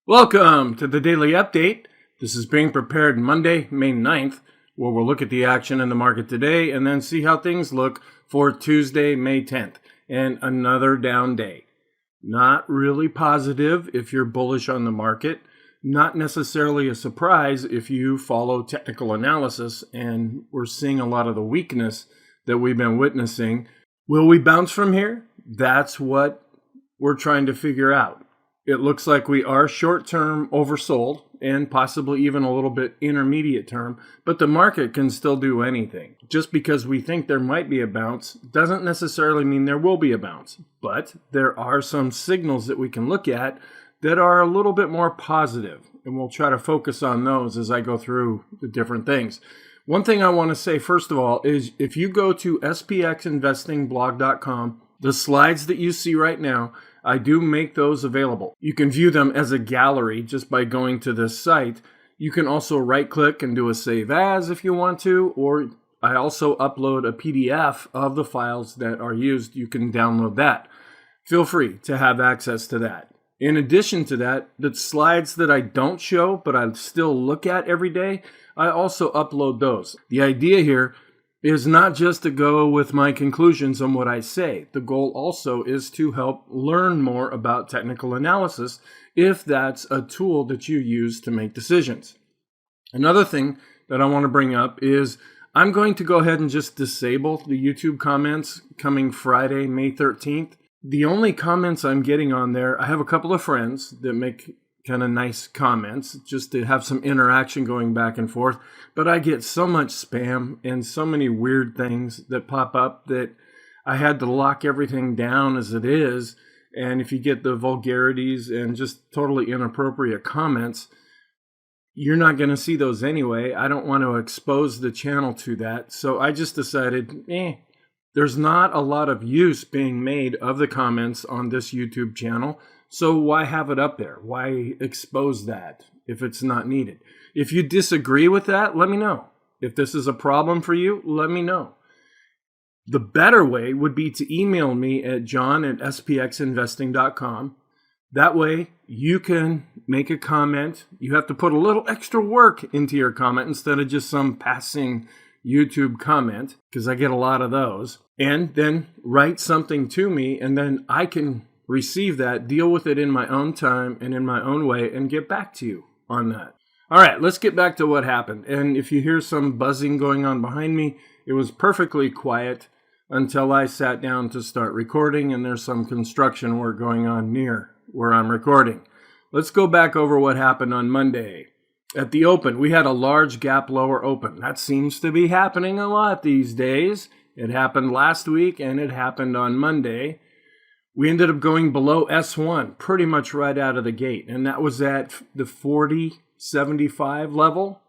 Welcome to the Daily Update. This is being prepared Monday, May 9th, where we'll look at the action in the market today and then see how things look for Tuesday, May 10th, and another down day. Not really positive if you're bullish on the market, not necessarily a surprise if you follow technical analysis, and we're seeing a lot of the weakness that we've been witnessing. Will we bounce from here? That's what we're trying to figure out. It looks like we are short-term oversold and possibly even a little bit intermediate term, but the market can still do anything. Just because we think there might be a bounce doesn't necessarily mean there will be a bounce, but there are some signals that we can look at that are a little bit more positive, and we'll try to focus on those as I go through the different things. One thing I want to say first of all is if you go to spxinvestingblog.com, the slides that you see right now, I do make those available. You can view them as a gallery just by going to this site. You can also right-click and do a save as if you want to, or I also upload a PDF of the files that are used. You can download that. Feel free to have access to that. In addition to that, the slides that I don't show but I still look at every day, I also upload those. The idea here is not just to go with my conclusions on what I say. The goal also is to help learn more about technical analysis if that's a tool that you use to make decisions. Another thing that I want to bring up is I'm going to go ahead and just disable the YouTube comments coming Friday, May 13th. The only comments I'm getting on there, I have a couple of friends that make kind of nice comments just to have some interaction going back and forth, but I get so much spam and so many weird things that pop up that I had to lock everything down as it is. And if you get the vulgarities and just totally inappropriate comments, you're not going to see those anyway. I don't want to expose the channel to that, so I just decided there's not a lot of use being made of the comments on this YouTube channel. So why have it up there? Why expose that if it's not needed? If you disagree with that, let me know. If this is a problem for you, let me know. The better way would be to email me at john@spxinvesting.com. That way you can make a comment. You have to put a little extra work into your comment instead of just some passing YouTube comment, because I get a lot of those. And then write something to me, and then I can receive that, deal with it in my own time and in my own way, and get back to you on that. All right, let's get back to what happened. And if you hear some buzzing going on behind me, it was perfectly quiet until I sat down to start recording, and there's some construction work going on near where I'm recording. Let's go back over what happened on Monday. At the open, we had a large gap lower open. That seems to be happening a lot these days. It happened last week, and it happened on Monday. We ended up going below S1 pretty much right out of the gate, and that was at the 40.75 level.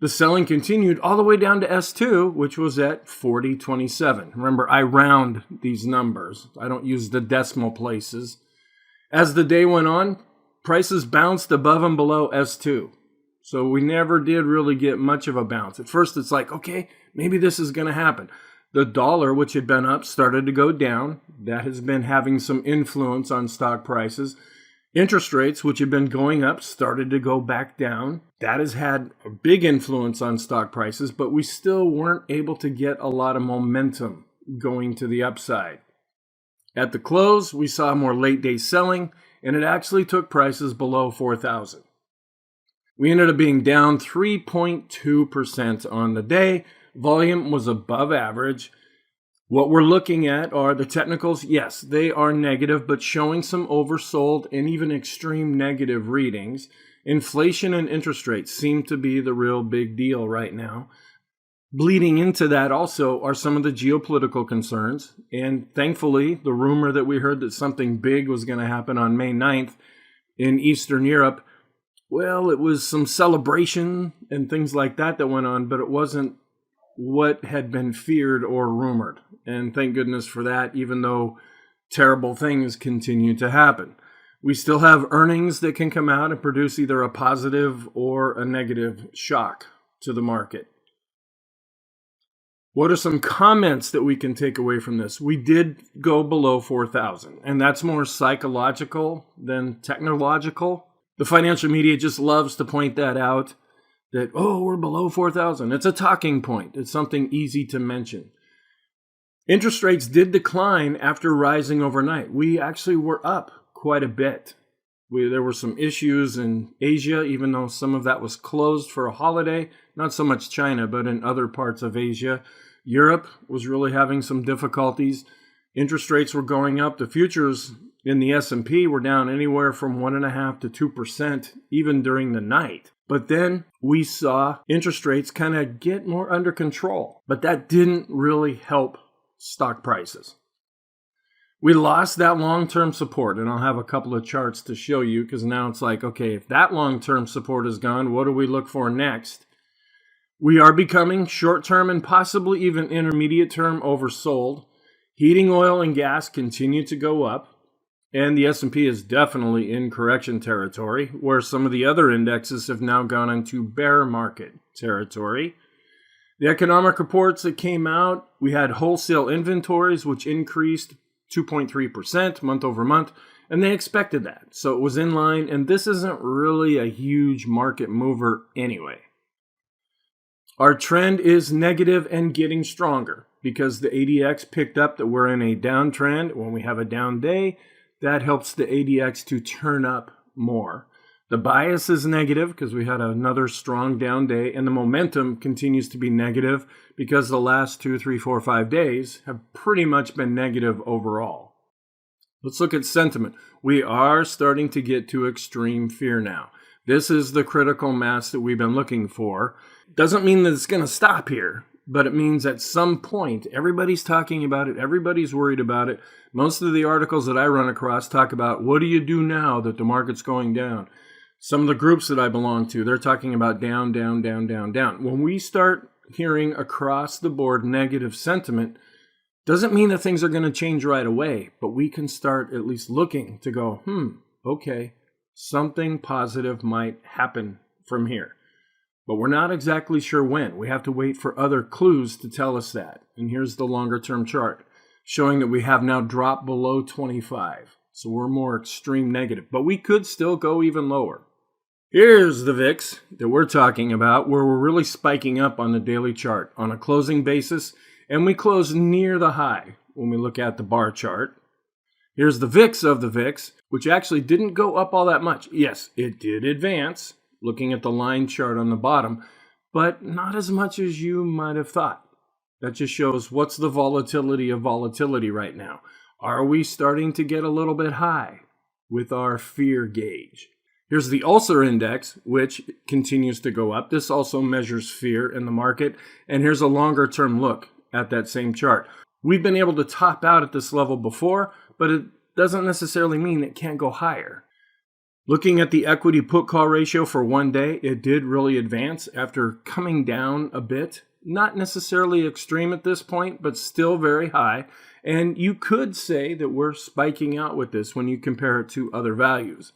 The selling continued all the way down to S2, which was at 40.27. Remember, I round these numbers. I don't use the decimal places. As the day went on, prices bounced above and below S2. So we never did really get much of a bounce. At first, it's like, okay, maybe this is going to happen. The dollar, which had been up, started to go down. That has been having some influence on stock prices. Interest rates, which had been going up, started to go back down. That has had a big influence on stock prices, but we still weren't able to get a lot of momentum going to the upside. At the close, we saw more late-day selling, and it actually took prices below 4,000. We ended up being down 3.2% on the day. Volume was above average. What we're looking at are the technicals. Yes, they are negative, but showing some oversold and even extreme negative readings. Inflation and interest rates seem to be the real big deal right now. Bleeding into that also are some of the geopolitical concerns. And thankfully, the rumor that we heard that something big was going to happen on May 9th in Eastern Europe, well, it was some celebration and things like that went on, but it wasn't what had been feared or rumored. And thank goodness for that, even though terrible things continue to happen. We still have earnings that can come out and produce either a positive or a negative shock to the market. What are some comments that we can take away from this? We did go below 4,000, and that's more psychological than technological. The financial media just loves to point that out, that, oh, we're below 4,000. It's a talking point. It's something easy to mention. Interest rates did decline after rising overnight. We actually were up quite a bit. There were some issues in Asia, even though some of that was closed for a holiday. Not so much China, but in other parts of Asia. Europe was really having some difficulties. Interest rates were going up. The futures in the S&P were down anywhere from 1.5% to 2%, even during the night. But then we saw interest rates kind of get more under control. But that didn't really help stock prices. We lost that long-term support, and I'll have a couple of charts to show you, because now it's like, okay, if that long-term support is gone, what do we look for next? We are becoming short-term and possibly even intermediate-term oversold. Heating oil and gas continue to go up, and the S&P is definitely in correction territory, where some of the other indexes have now gone into bear market territory. The economic reports that came out, we had wholesale inventories, which increased 2.3% month over month, and they expected that. So it was in line, and this isn't really a huge market mover anyway. Our trend is negative and getting stronger because the ADX picked up that we're in a downtrend. When we have a down day, that helps the ADX to turn up more. The bias is negative because we had another strong down day, and the momentum continues to be negative because the last 2, 3, 4, 5 days have pretty much been negative overall. Let's look at sentiment. We are starting to get to extreme fear now. This is the critical mass that we've been looking for. Doesn't mean that it's going to stop here, but it means at some point, everybody's talking about it, everybody's worried about it. Most of the articles that I run across talk about, what do you do now that the market's going down? Some of the groups that I belong to, they're talking about down, down, down, down, down. When we start hearing across the board negative sentiment, doesn't mean that things are going to change right away, but we can start at least looking to go, okay, something positive might happen from here. But we're not exactly sure when. We have to wait for other clues to tell us that. And here's the longer term chart showing that we have now dropped below 25. So we're more extreme negative, but we could still go even lower. Here's the VIX that we're talking about, where we're really spiking up on the daily chart on a closing basis, and we close near the high when we look at the bar chart. Here's the VIX of the VIX, which actually didn't go up all that much. Yes, it did advance, looking at the line chart on the bottom, but not as much as you might have thought. That just shows what's the volatility of volatility right now. Are we starting to get a little bit high with our fear gauge? Here's the Ulcer Index, which continues to go up. This also measures fear in the market. And here's a longer term look at that same chart. We've been able to top out at this level before, but it doesn't necessarily mean it can't go higher. Looking at the equity put call ratio for one day, it did really advance after coming down a bit. Not necessarily extreme at this point, but still very high. And you could say that we're spiking out with this when you compare it to other values.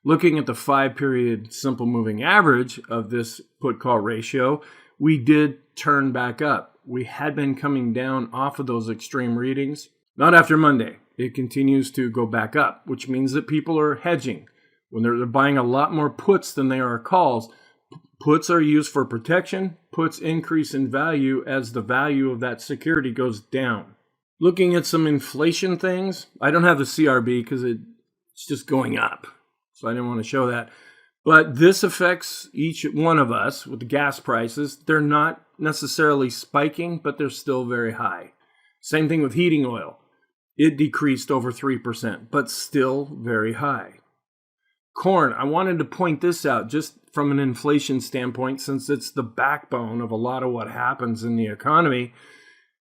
Looking at the 5-period simple moving average of this put call ratio, we did turn back up. We had been coming down off of those extreme readings. Not after Monday. It continues to go back up, which means that people are hedging. When they're buying a lot more puts than they are calls, puts are used for protection. Puts increase in value as the value of that security goes down. Looking at some inflation things, I don't have the CRB because it's just going up. So I didn't want to show that. But this affects each one of us with the gas prices. They're not necessarily spiking, but they're still very high. Same thing with heating oil. It decreased over 3%, but still very high. Corn, I wanted to point this out just from an inflation standpoint, since it's the backbone of a lot of what happens in the economy.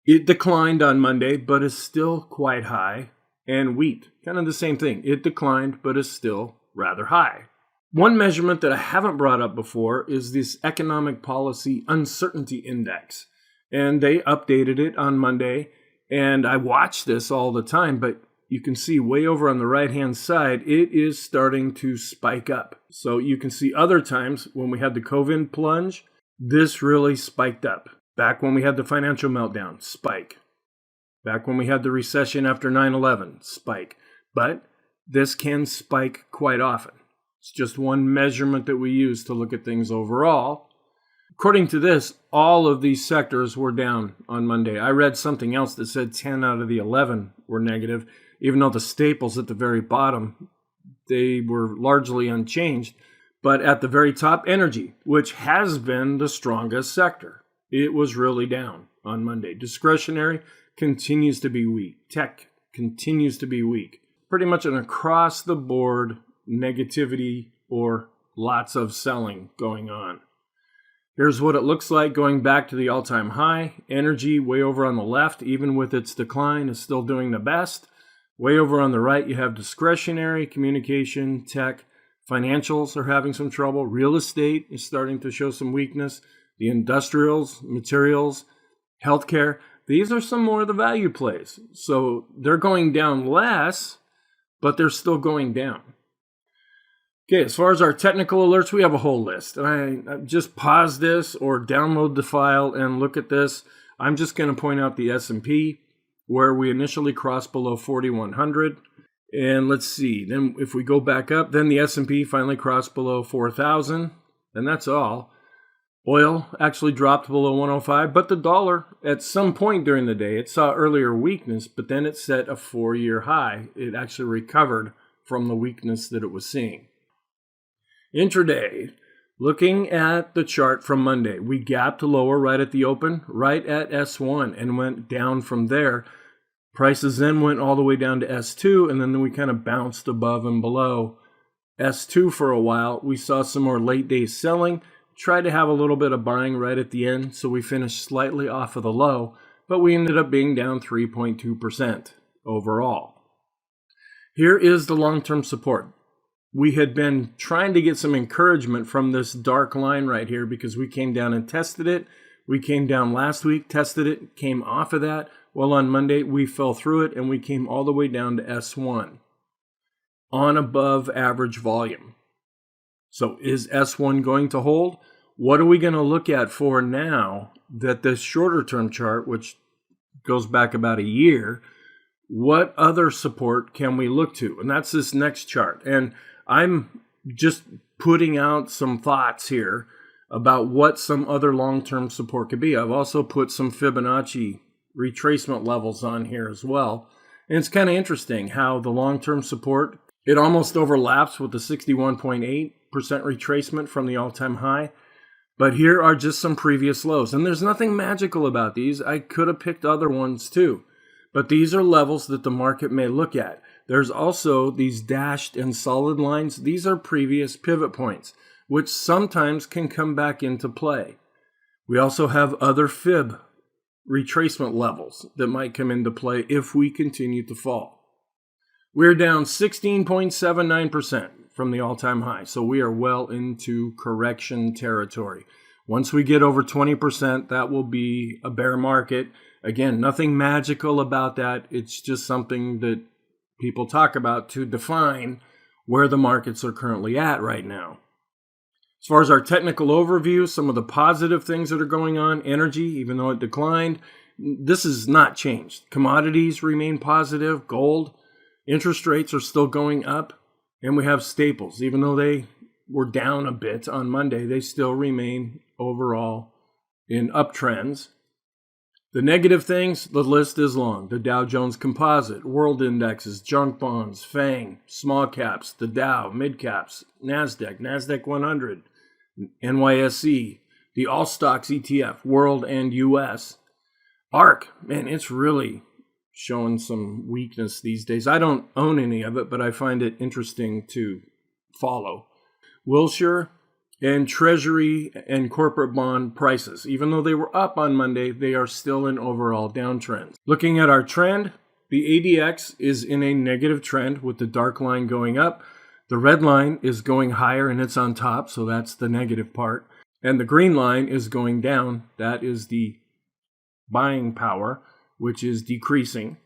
It declined on Monday, but is still quite high. And wheat, kind of the same thing. It declined, but is still rather high. One measurement that I haven't brought up before is this economic policy uncertainty index. And they updated it on Monday. And I watch this all the time, but you can see way over on the right-hand side, it is starting to spike up. So you can see other times when we had the COVID plunge, this really spiked up. Back when we had the financial meltdown, spike. Back when we had the recession after 9/11, spike. But this can spike quite often. It's just one measurement that we use to look at things overall. According to this, all of these sectors were down on Monday. I read something else that said 10 out of the 11 were negative, even though the staples at the very bottom, they were largely unchanged. But at the very top, energy, which has been the strongest sector, it was really down on Monday. Discretionary continues to be weak. Tech continues to be weak. Pretty much an across-the-board negativity or lots of selling going on. Here's what it looks like going back to the all-time high. Energy way over on the left, even with its decline, is still doing the best. Way over on the right, you have discretionary, communication, tech. Financials are having some trouble. Real estate is starting to show some weakness. The industrials, materials, healthcare, these are some more of the value plays. So they're going down less, but they're still going down. Okay, as far as our technical alerts, we have a whole list. And I just pause this or download the file and look at this. I'm just going to point out the S&P, where we initially crossed below 4,100. And let's see, then if we go back up, then the S&P finally crossed below 4,000, and that's all. Oil actually dropped below 105, but the dollar, at some point during the day, it saw earlier weakness, but then it set a 4-year high. It actually recovered from the weakness that it was seeing. Intraday, looking at the chart from Monday, we gapped lower right at the open, right at S1, and went down from there. Prices then went all the way down to S2, and then we kind of bounced above and below S2 for a while. We saw some more late day selling, tried to have a little bit of buying right at the end, so we finished slightly off of the low, but we ended up being down 3.2% overall. Here is the long-term support. We had been trying to get some encouragement from this dark line right here because we came down and tested it. We came down last week, tested it, came off of that. Well, on Monday, we fell through it and we came all the way down to S1 on above average volume. So is S1 going to hold? What are we going to look at for now that this shorter term chart, which goes back about a year, what other support can we look to? And that's this next chart. And I'm just putting out some thoughts here about what some other long-term support could be. I've also put some Fibonacci retracement levels on here as well. And it's kind of interesting how the long-term support, it almost overlaps with the 61.8% retracement from the all-time high. But here are just some previous lows. And there's nothing magical about these. I could have picked other ones too. But these are levels that the market may look at. There's also these dashed and solid lines. These are previous pivot points, which sometimes can come back into play. We also have other fib retracement levels that might come into play if we continue to fall. We're down 16.79% from the all-time high, so we are well into correction territory. Once we get over 20%, that will be a bear market. Again, nothing magical about that. It's just something that people talk about to define where the markets are currently at right now. As far as our technical overview, some of the positive things that are going on, energy, even though it declined, this has not changed. Commodities remain positive, gold, interest rates are still going up, and we have staples. Even though they were down a bit on Monday, they still remain overall in uptrends. The negative things, the list is long. The Dow Jones Composite, World Indexes, junk bonds, FANG, small caps, the Dow, mid caps, NASDAQ 100, NYSE, the All Stocks ETF, World and US. ARK, man, it's really showing some weakness these days. I don't own any of it, but I find it interesting to follow. Wilshire and Treasury and corporate bond prices, even though they were up on Monday, they are still in overall downtrends. Looking at our trend, the ADX is in a negative trend with the dark line going up. The red line is going higher and it's on top, so that's the negative part. And the green line is going down. That is the buying power, which is decreasing.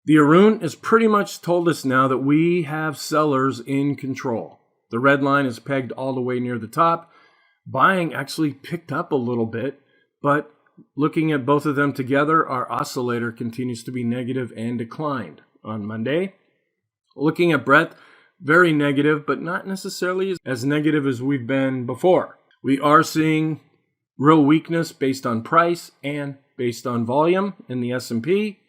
The Arun has pretty much told us now that we have sellers in control. The red line is pegged all the way near the top. Buying actually picked up a little bit, but looking at both of them together, our oscillator continues to be negative and declined on Monday. Looking at breadth, very negative, but not necessarily as negative as we've been before. We are seeing real weakness based on price and based on volume in the S&P.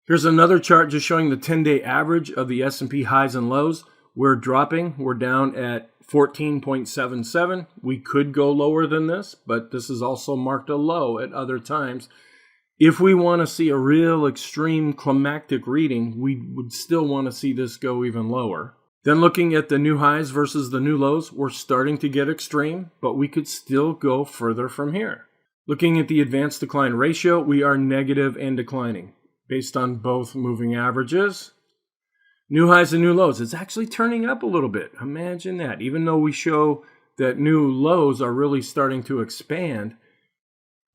Here's another chart just showing the 10-day average of the S&P highs and lows. We're dropping. We're down at 14.77. We could go lower than this, but this is also marked a low at other times. If we want to see a real extreme climactic reading, we would still want to see this go even lower. Then looking at the new highs versus the new lows, we're starting to get extreme, but we could still go further from here. Looking at the advanced decline ratio, we are negative and declining based on both moving averages. New highs and new lows, it's actually turning up a little bit. Imagine that. Even though we show that new lows are really starting to expand,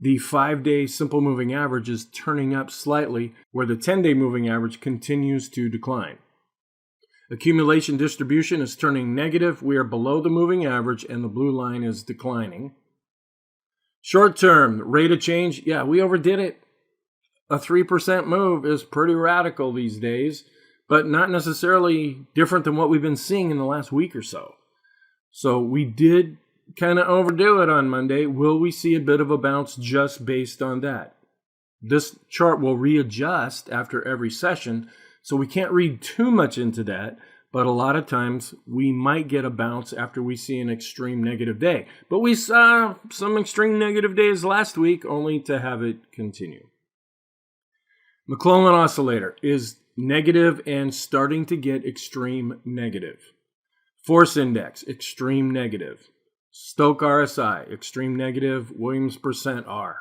the 5-day simple moving average is turning up slightly, where the 10-day moving average continues to decline. Accumulation distribution is turning negative. We are below the moving average, and the blue line is declining. Short term, rate of change, yeah, we overdid it. A 3% move is pretty radical these days, but not necessarily different than what we've been seeing in the last week or so. So we did kind of overdo it on Monday. Will we see a bit of a bounce just based on that? This chart will readjust after every session, so we can't read too much into that, but a lot of times we might get a bounce after we see an extreme negative day. But we saw some extreme negative days last week, only to have it continue. McClellan oscillator is negative and starting to get extreme negative. Force index, extreme negative. Stoke RSI, extreme negative. Williams percent R.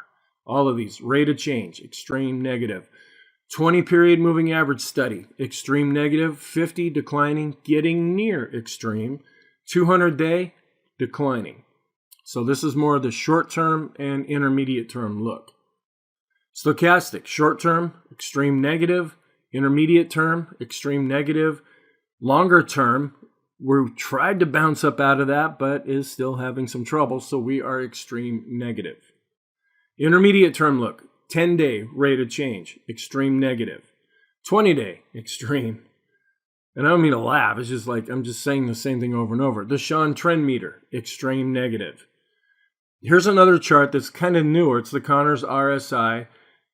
All of these. Rate of change, extreme negative. 20-period moving average study, extreme negative. 50 declining, getting near extreme. 200-day declining. So this is more of the short-term and intermediate-term look. Stochastic, short-term, extreme negative. Intermediate term, extreme negative. Longer term, we tried to bounce up out of that, but is still having some trouble, so we are extreme negative. Intermediate term look, 10-day rate of change, extreme negative. 20-day, extreme. And I don't mean to laugh, it's just like I'm just saying the same thing over and over. The Sean trend meter, extreme negative. Here's another chart that's kind of newer. It's the Connors RSI.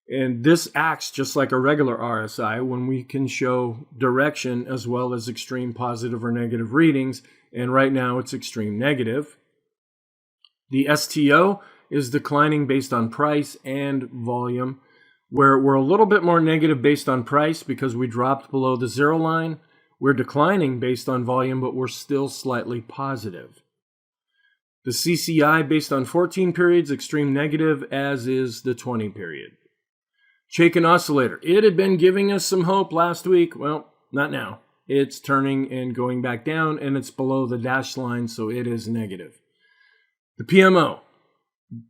And this acts just like a regular RSI when we can show direction as well as extreme positive or negative readings. And right now it's extreme negative. The STO is declining based on price and volume, where we're a little bit more negative based on price because we dropped below the zero line. We're declining based on volume, but we're still slightly positive. The CCI based on 14 periods, extreme negative, as is the 20 period. Chaikin oscillator. It had been giving us some hope last week. Well, not now. It's turning and going back down, and it's below the dashed line, so it is negative. The PMO.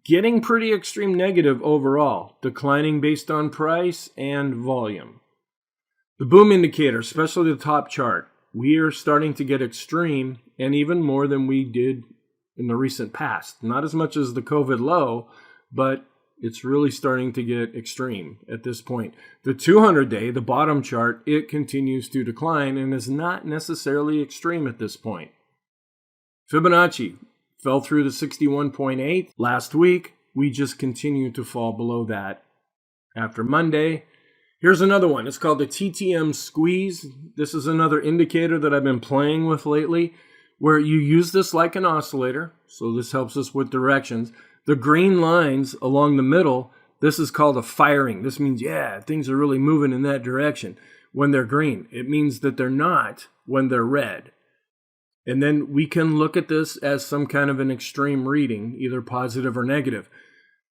Getting pretty extreme negative overall, declining based on price and volume. The boom indicator, especially the top chart, we are starting to get extreme, and even more than we did in the recent past. Not as much as the COVID low, but it's really starting to get extreme at this point. The 200-day, the bottom chart, it continues to decline and is not necessarily extreme at this point. Fibonacci fell through the 61.8 last week. We just continue to fall below that after Monday. Here's another one. It's called the Ttm Squeeze. This is another indicator that I've been playing with lately, where you use this like an oscillator. So this helps us with directions. The green lines along the middle, this is called a firing. This means, yeah, things are really moving in that direction when they're green. It means that they're not when they're red. And then we can look at this as some kind of an extreme reading, either positive or negative.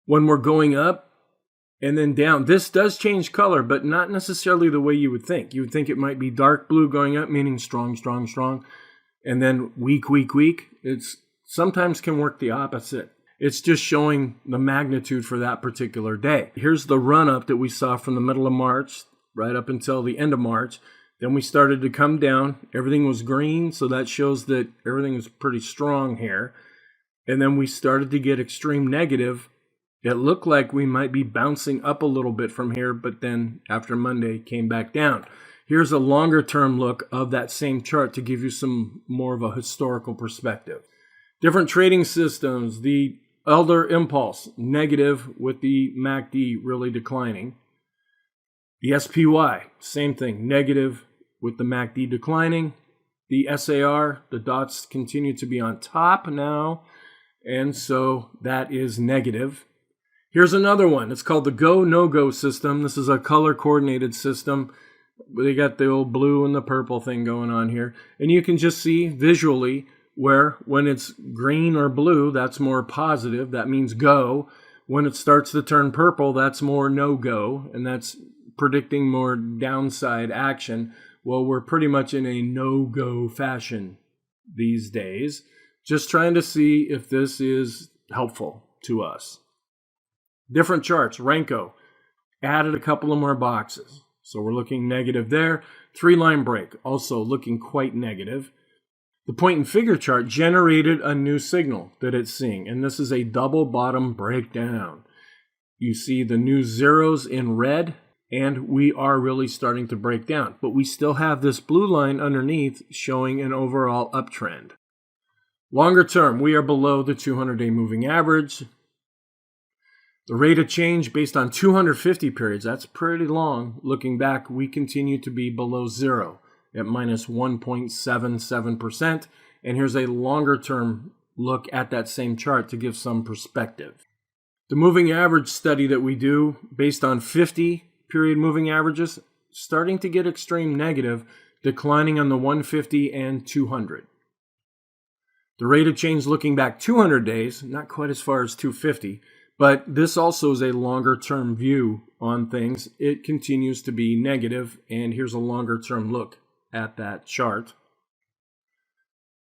When we're going up and then down, this does change color, but not necessarily the way you would think. You would think it might be dark blue going up, meaning strong, strong, strong, and then weak, weak, weak. It's sometimes can work the opposite. It's just showing the magnitude for that particular day. Here's the run-up that we saw from the middle of March right up until the end of March. Then we started to come down. Everything was green, so that shows that everything was pretty strong here. And then we started to get extreme negative. It looked like we might be bouncing up a little bit from here, but then after Monday came back down. Here's a longer term look of that same chart to give you some more of a historical perspective. Different trading systems, the Elder Impulse, negative with the MACD really declining. The SPY, same thing, negative with the MACD declining. The SAR, the dots continue to be on top now, and so that is negative. Here's another one. It's called the Go, No-Go system. This is a color-coordinated system. They got the old blue and the purple thing going on here. And you can just see visually where when it's green or blue, that's more positive. That means go. When it starts to turn purple, that's more no-go, and that's predicting more downside action. Well, we're pretty much in a no-go fashion these days. Just trying to see if this is helpful to us. Different charts. Renko added a couple of more boxes. So we're looking negative there. 3-line break, also looking quite negative. The point and figure chart generated a new signal that it's seeing, and this is a double bottom breakdown. You see the new zeros in red, and we are really starting to break down. But we still have this blue line underneath showing an overall uptrend. Longer term, we are below the 200-day moving average. The rate of change based on 250 periods, that's pretty long. Looking back, we continue to be below zero at minus 1.77%. And here's a longer term look at that same chart to give some perspective. The moving average study that we do based on 50 period moving averages, starting to get extreme negative, declining on the 150 and 200. The rate of change looking back 200 days, not quite as far as 250, but this also is a longer term view on things. It continues to be negative, and here's a longer term look at that chart.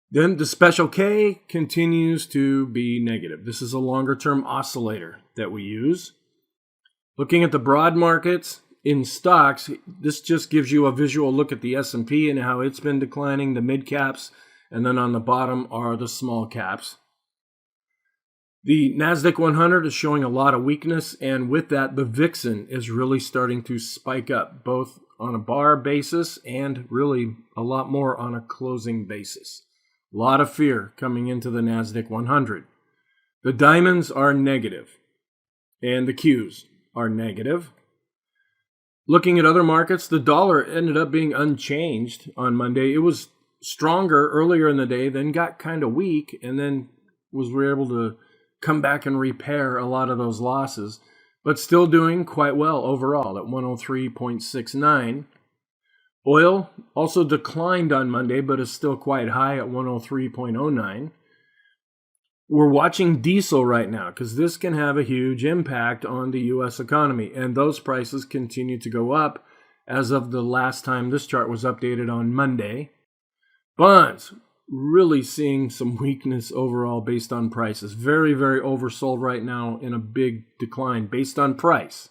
Then the special K continues to be negative. This is a longer term oscillator that we use. Looking at the broad markets in stocks, this just gives you a visual look at the S&P and how it's been declining, the mid caps, and then on the bottom are the small caps. The NASDAQ 100 is showing a lot of weakness, and with that, the Vixen is really starting to spike up, both on a bar basis and really a lot more on a closing basis. A lot of fear coming into the NASDAQ 100. The diamonds are negative, and the Qs are negative. Looking at other markets, the dollar ended up being unchanged on Monday. It was stronger earlier in the day, then got kind of weak, and then was able to come back and repair a lot of those losses, but still doing quite well overall at 103.69. Oil also declined on Monday, but is still quite high at 103.09. We're watching diesel right now because this can have a huge impact on the U.S. economy, and those prices continue to go up as of the last time this chart was updated on Monday. Bonds, really seeing some weakness overall based on prices. Very, very oversold right now in a big decline based on price.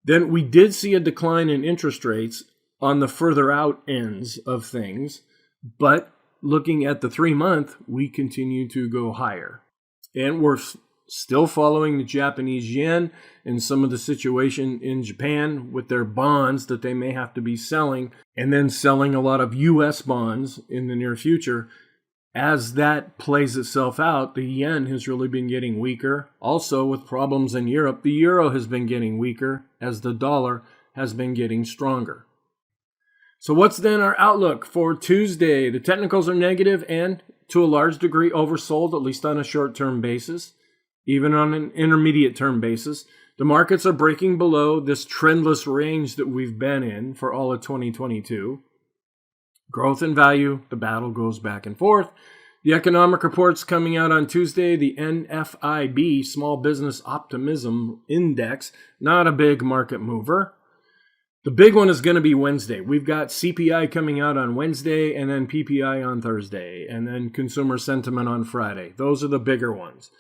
Then we did see a decline in interest rates on the further out ends of things, but looking at the 3-month, we continue to go higher. And we're still following the Japanese yen and some of the situation in Japan with their bonds that they may have to be selling, and then selling a lot of U.S. bonds in the near future. As that plays itself out, the yen has really been getting weaker. Also, with problems in Europe, the euro has been getting weaker as the dollar has been getting stronger. So what's then our outlook for Tuesday? The technicals are negative and to a large degree oversold, at least on a short-term basis. Even on an intermediate term basis, the markets are breaking below this trendless range that we've been in for all of 2022. Growth and value, the battle goes back and forth. The economic reports coming out on Tuesday, the NFIB, Small Business Optimism Index, not a big market mover. The big one is going to be Wednesday. We've got CPI coming out on Wednesday, and then PPI on Thursday, and then consumer sentiment on Friday. Those are the bigger ones.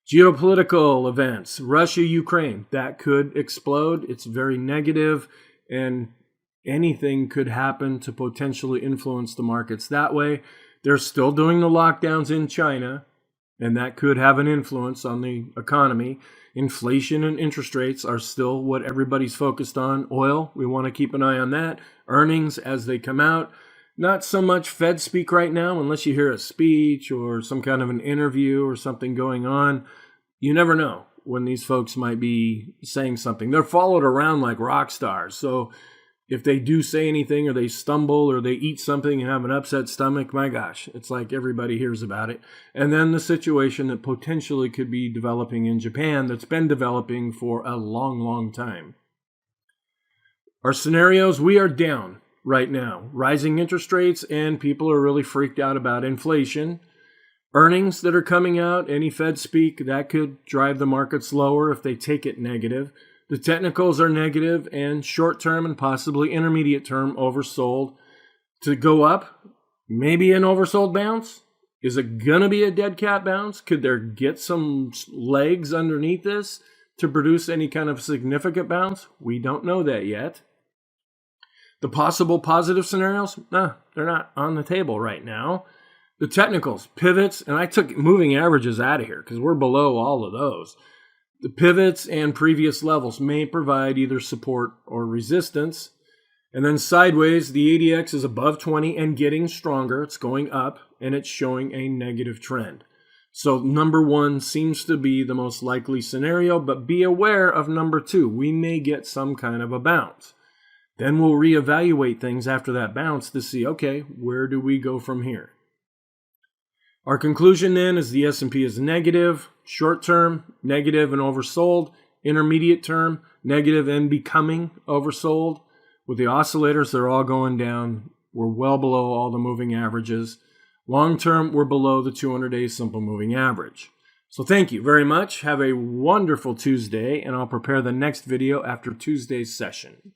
Geopolitical events, Russia, Ukraine, that could explode. It's very negative, and anything could happen to potentially influence the markets that way. They're still doing the lockdowns in China. and that could have an influence on the economy. Inflation and interest rates are still what everybody's focused on. Oil, we want to keep an eye on that. Earnings as they come out. Not so much Fed speak right now, unless you hear a speech or some kind of an interview or something going on. You never know when these folks might be saying something. They're followed around like rock stars. So if they do say anything or they stumble or they eat something and have an upset stomach, my gosh, it's like everybody hears about it. And then the situation that potentially could be developing in Japan that's been developing for a long, long time. Our scenarios, we are down right now. Rising interest rates, and people are really freaked out about inflation. Earnings that are coming out, any Fed speak, that could drive the markets lower if they take it negative. The technicals are negative, and short-term and possibly intermediate-term oversold. To go up, maybe an oversold bounce? Is it going to be a dead cat bounce? Could there get some legs underneath this to produce any kind of significant bounce? We don't know that yet. The possible positive scenarios? They're not on the table right now. The technicals, pivots, and I took moving averages out of here because we're below all of those. The pivots and previous levels may provide either support or resistance. And then sideways, the ADX is above 20 and getting stronger. It's going up, and it's showing a negative trend. So number one seems to be the most likely scenario, but be aware of number two. We may get some kind of a bounce. Then we'll reevaluate things after that bounce to see, okay, where do we go from here? Our conclusion then is the S&P is negative, short term, negative and oversold, intermediate term, negative and becoming oversold. With the oscillators, they're all going down. We're well below all the moving averages. Long term, we're below the 200-day simple moving average. So thank you very much. Have a wonderful Tuesday, and I'll prepare the next video after Tuesday's session.